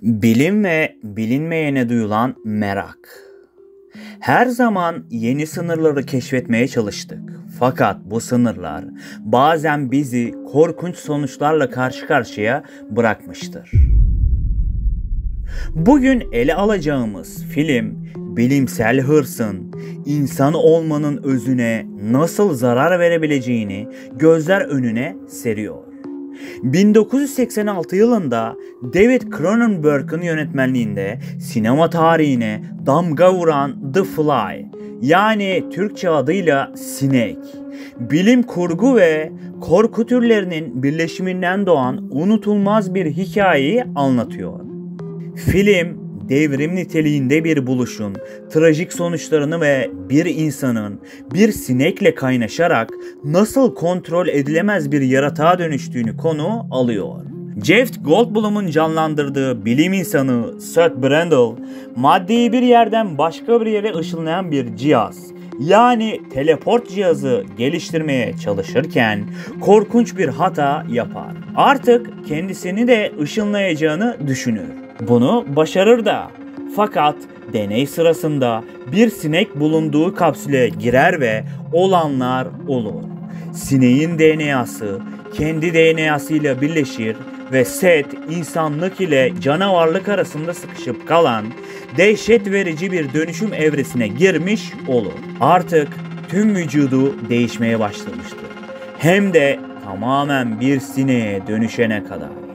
Bilim ve bilinmeyene duyulan merak. Her zaman yeni sınırları keşfetmeye çalıştık. Fakat bu sınırlar bazen bizi korkunç sonuçlarla karşı karşıya bırakmıştır. Bugün ele alacağımız film, bilimsel hırsın insan olmanın özüne nasıl zarar verebileceğini gözler önüne seriyor. 1986 yılında David Cronenberg'in yönetmenliğinde sinema tarihine damga vuran The Fly, yani Türkçe adıyla Sinek, bilim kurgu ve korku türlerinin birleşiminden doğan unutulmaz bir hikayeyi anlatıyor. Film, devrim niteliğinde bir buluşun trajik sonuçlarını ve bir insanın bir sinekle kaynaşarak nasıl kontrol edilemez bir yaratığa dönüştüğünü konu alıyor. Jeff Goldblum'un canlandırdığı bilim insanı Seth Brundle, maddeyi bir yerden başka bir yere ışınlayan bir cihaz, yani teleport cihazı geliştirmeye çalışırken korkunç bir hata yapar. Artık kendisini de ışınlayacağını düşünür. Bunu başarır da. Fakat deney sırasında bir sinek bulunduğu kapsüle girer ve olanlar olur. Sineğin DNA'sı kendi DNA'sıyla birleşir ve Seth insanlık ile canavarlık arasında sıkışıp kalan dehşet verici bir dönüşüm evresine girmiş olur. Artık tüm vücudu değişmeye başlamıştır. Hem de tamamen bir sineğe dönüşene kadar.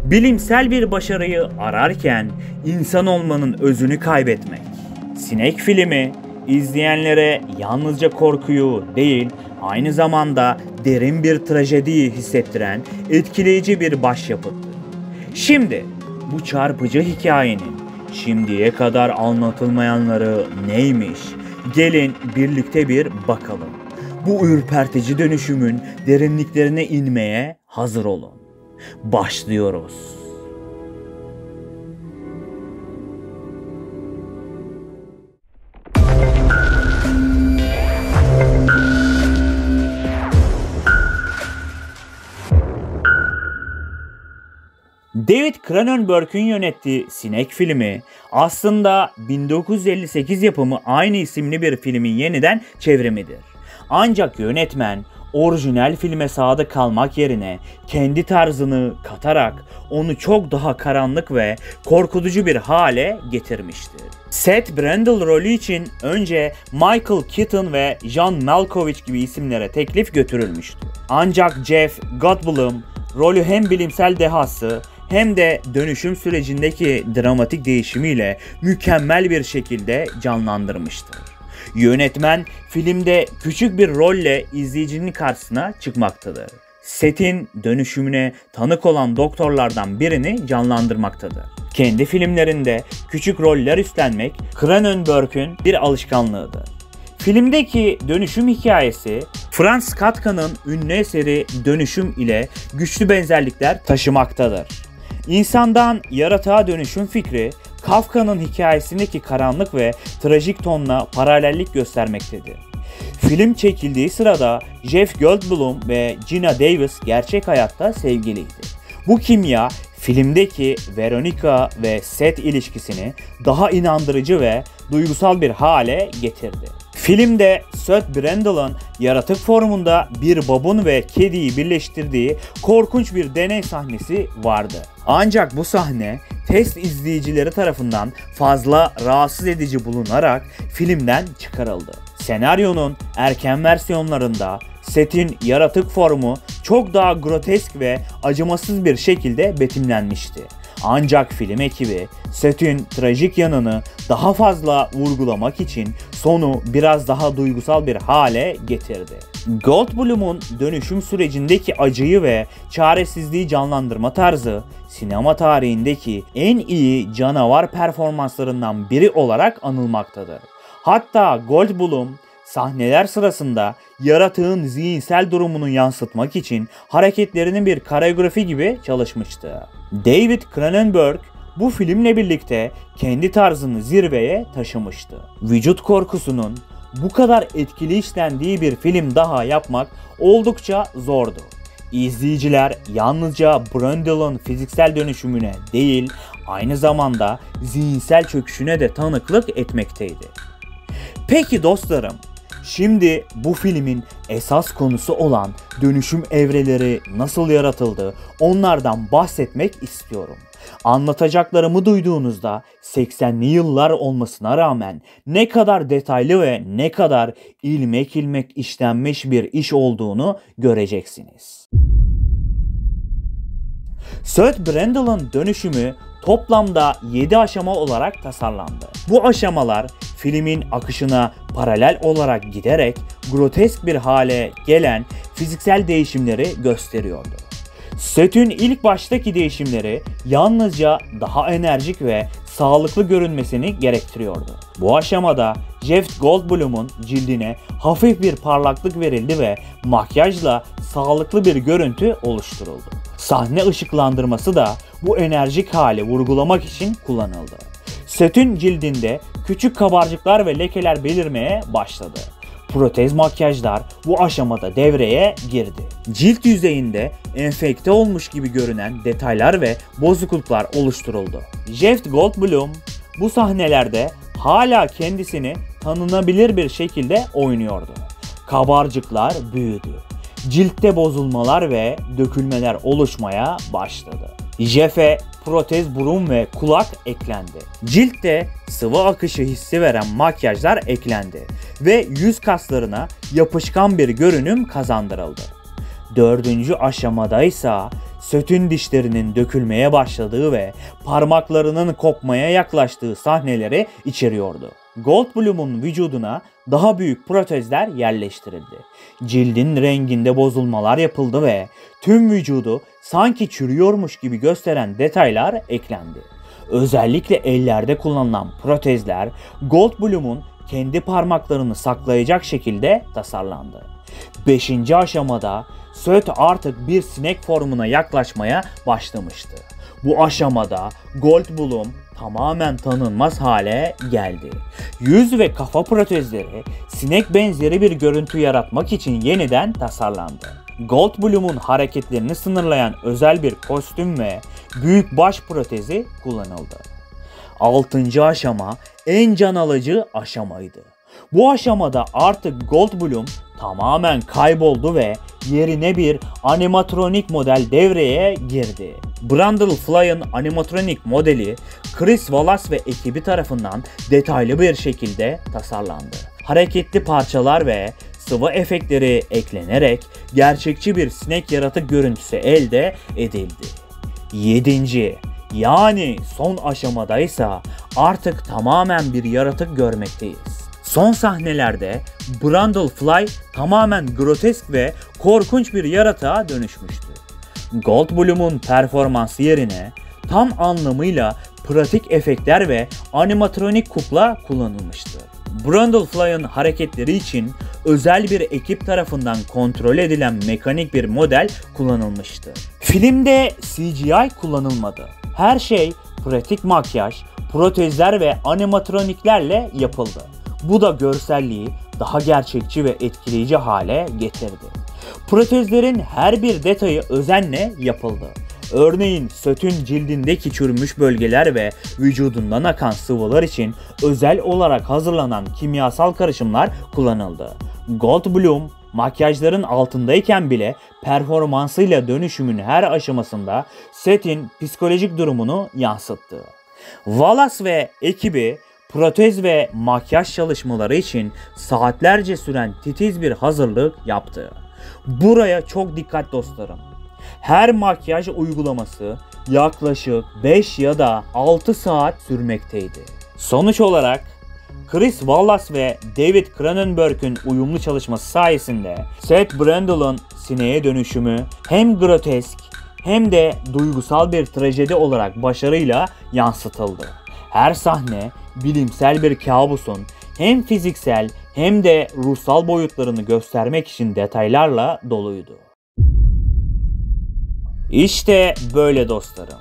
Bilimsel bir başarıyı ararken insan olmanın özünü kaybetmek. Sinek filmi izleyenlere yalnızca korkuyu değil, aynı zamanda derin bir trajediyi hissettiren etkileyici bir başyapıttır. Şimdi bu çarpıcı hikayenin şimdiye kadar anlatılmayanları neymiş? Gelin birlikte bir bakalım. Bu ürpertici dönüşümün derinliklerine inmeye hazır olun. Başlıyoruz. David Cronenberg'in yönettiği Sinek filmi aslında 1958 yapımı aynı isimli bir filmin yeniden çevrimidir. Ancak yönetmen orijinal filme sadık kalmak yerine kendi tarzını katarak onu çok daha karanlık ve korkutucu bir hale getirmiştir. Seth Brundle rolü için önce Michael Keaton ve John Malkovich gibi isimlere teklif götürülmüştü. Ancak Jeff Goldblum rolü hem bilimsel dehası hem de dönüşüm sürecindeki dramatik değişimiyle mükemmel bir şekilde canlandırmıştır. Yönetmen filmde küçük bir rolle izleyicinin karşısına çıkmaktadır. Seth'in dönüşümüne tanık olan doktorlardan birini canlandırmaktadır. Kendi filmlerinde küçük roller üstlenmek Cronenberg'in bir alışkanlığıdır. Filmdeki dönüşüm hikayesi Franz Kafka'nın ünlü eseri Dönüşüm ile güçlü benzerlikler taşımaktadır. İnsandan yaratığa dönüşüm fikri Kafka'nın hikayesindeki karanlık ve trajik tonla paralellik göstermektedir. Film çekildiği sırada Jeff Goldblum ve Geena Davis gerçek hayatta sevgiliydi. Bu kimya filmdeki Veronica ve Seth ilişkisini daha inandırıcı ve duygusal bir hale getirdi. Filmde Seth Brundle'ın yaratık formunda bir babun ve kediyi birleştirdiği korkunç bir deney sahnesi vardı. Ancak bu sahne test izleyicileri tarafından fazla rahatsız edici bulunarak filmden çıkarıldı. Senaryonun erken versiyonlarında Seth'in yaratık formu çok daha grotesk ve acımasız bir şekilde betimlenmişti. Ancak film ekibi Seth'in trajik yanını daha fazla vurgulamak için sonu biraz daha duygusal bir hale getirdi. Goldblum'un dönüşüm sürecindeki acıyı ve çaresizliği canlandırma tarzı sinema tarihindeki en iyi canavar performanslarından biri olarak anılmaktadır. Hatta Goldblum sahneler sırasında yaratığın zihinsel durumunu yansıtmak için hareketlerinin bir koreografi gibi çalışmıştı. David Cronenberg bu filmle birlikte kendi tarzını zirveye taşımıştı. Vücut korkusunun bu kadar etkili işlendiği bir film daha yapmak oldukça zordu. izleyiciler yalnızca Brundle'ın fiziksel dönüşümüne değil, aynı zamanda zihinsel çöküşüne de tanıklık etmekteydi. Peki dostlarım, şimdi bu filmin esas konusu olan dönüşüm evreleri nasıl yaratıldı, onlardan bahsetmek istiyorum. Anlatacaklarımı duyduğunuzda 80'li yıllar olmasına rağmen ne kadar detaylı ve ne kadar ilmek ilmek işlenmiş bir iş olduğunu göreceksiniz. Seth Brundle'ın dönüşümü toplamda 7 aşama olarak tasarlandı. Bu aşamalar filmin akışına paralel olarak giderek grotesk bir hale gelen fiziksel değişimleri gösteriyordu. Seth'in ilk baştaki değişimleri yalnızca daha enerjik ve sağlıklı görünmesini gerektiriyordu. Bu aşamada Jeff Goldblum'un cildine hafif bir parlaklık verildi ve makyajla sağlıklı bir görüntü oluşturuldu. Sahne ışıklandırması da bu enerjik hali vurgulamak için kullanıldı. Seth'in cildinde küçük kabarcıklar ve lekeler belirmeye başladı. Protez makyajlar bu aşamada devreye girdi. Cilt yüzeyinde enfekte olmuş gibi görünen detaylar ve bozukluklar oluşturuldu. Jeff Goldblum bu sahnelerde hala kendisini tanınabilir bir şekilde oynuyordu. Kabarcıklar büyüdü. Ciltte bozulmalar ve dökülmeler oluşmaya başladı. Jeff'e protez burun ve kulak eklendi. Ciltte sıvı akışı hissi veren makyajlar eklendi ve yüz kaslarına yapışkan bir görünüm kazandırıldı. 4. aşamada ise Seth'in dişlerinin dökülmeye başladığı ve parmaklarının kopmaya yaklaştığı sahneleri içeriyordu. Goldblum'un vücuduna daha büyük protezler yerleştirildi. Cildin renginde bozulmalar yapıldı ve tüm vücudu sanki çürüyormuş gibi gösteren detaylar eklendi. Özellikle ellerde kullanılan protezler Goldblum'un kendi parmaklarını saklayacak şekilde tasarlandı. 5. aşamada Seth artık bir sinek formuna yaklaşmaya başlamıştı. Bu aşamada Goldblum tamamen tanınmaz hale geldi. Yüz ve kafa protezleri sinek benzeri bir görüntü yaratmak için yeniden tasarlandı. Goldblum'un hareketlerini sınırlayan özel bir kostüm ve büyük baş protezi kullanıldı. 6. aşama en can alıcı aşamaydı. Bu aşamada artık Goldblum tamamen kayboldu ve yerine bir animatronik model devreye girdi. Brundlefly'ın animatronik modeli Chris Wallace ve ekibi tarafından detaylı bir şekilde tasarlandı. Hareketli parçalar ve sıvı efektleri eklenerek gerçekçi bir sinek yaratık görüntüsü elde edildi. 7. yani son aşamadaysa artık tamamen bir yaratık görmekteyiz. Son sahnelerde Brundlefly tamamen grotesk ve korkunç bir yaratığa dönüşmüştü. Goldblum'un performansı yerine tam anlamıyla pratik efektler ve animatronik kukla kullanılmıştı. Brundlefly'ın hareketleri için özel bir ekip tarafından kontrol edilen mekanik bir model kullanılmıştı. Filmde CGI kullanılmadı. Her şey pratik makyaj, protezler ve animatroniklerle yapıldı. Bu da görselliği daha gerçekçi ve etkileyici hale getirdi. Protezlerin her bir detayı özenle yapıldı. Örneğin Seth'in cildindeki çürümüş bölgeler ve vücudundan akan sıvılar için özel olarak hazırlanan kimyasal karışımlar kullanıldı. Goldblum makyajların altındayken bile performansıyla dönüşümün her aşamasında Seth'in psikolojik durumunu yansıttı. Wallace ve ekibi protez ve makyaj çalışmaları için saatlerce süren titiz bir hazırlık yaptı. Buraya çok dikkat dostlarım. Her makyaj uygulaması yaklaşık 5 ya da 6 saat sürmekteydi. Sonuç olarak Chris Wallace ve David Cronenberg'in uyumlu çalışması sayesinde Seth Brundle'ın sineğe dönüşümü hem grotesk hem de duygusal bir trajedi olarak başarıyla yansıtıldı. Her sahne bilimsel bir kabusun hem fiziksel hem de ruhsal boyutlarını göstermek için detaylarla doluydu. İşte böyle dostlarım.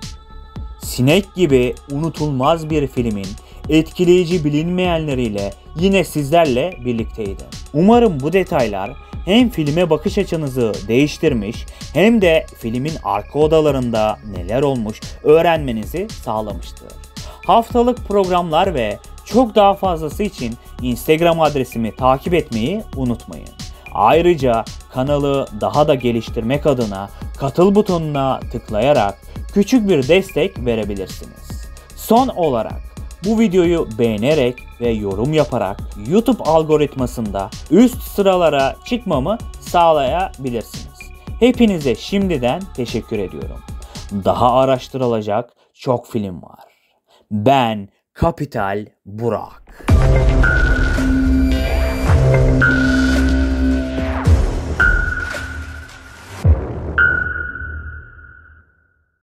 Sinek gibi unutulmaz bir filmin etkileyici bilinmeyenleriyle yine sizlerle birlikteydim. Umarım bu detaylar hem filme bakış açınızı değiştirmiş hem de filmin arka odalarında neler olmuş öğrenmenizi sağlamıştır. Haftalık programlar ve çok daha fazlası için Instagram adresimi takip etmeyi unutmayın. Ayrıca kanalı daha da geliştirmek adına katıl butonuna tıklayarak küçük bir destek verebilirsiniz. Son olarak bu videoyu beğenerek ve yorum yaparak YouTube algoritmasında üst sıralara çıkmamı sağlayabilirsiniz. Hepinize şimdiden teşekkür ediyorum. Daha araştırılacak çok film var. Ben Kapital Burak.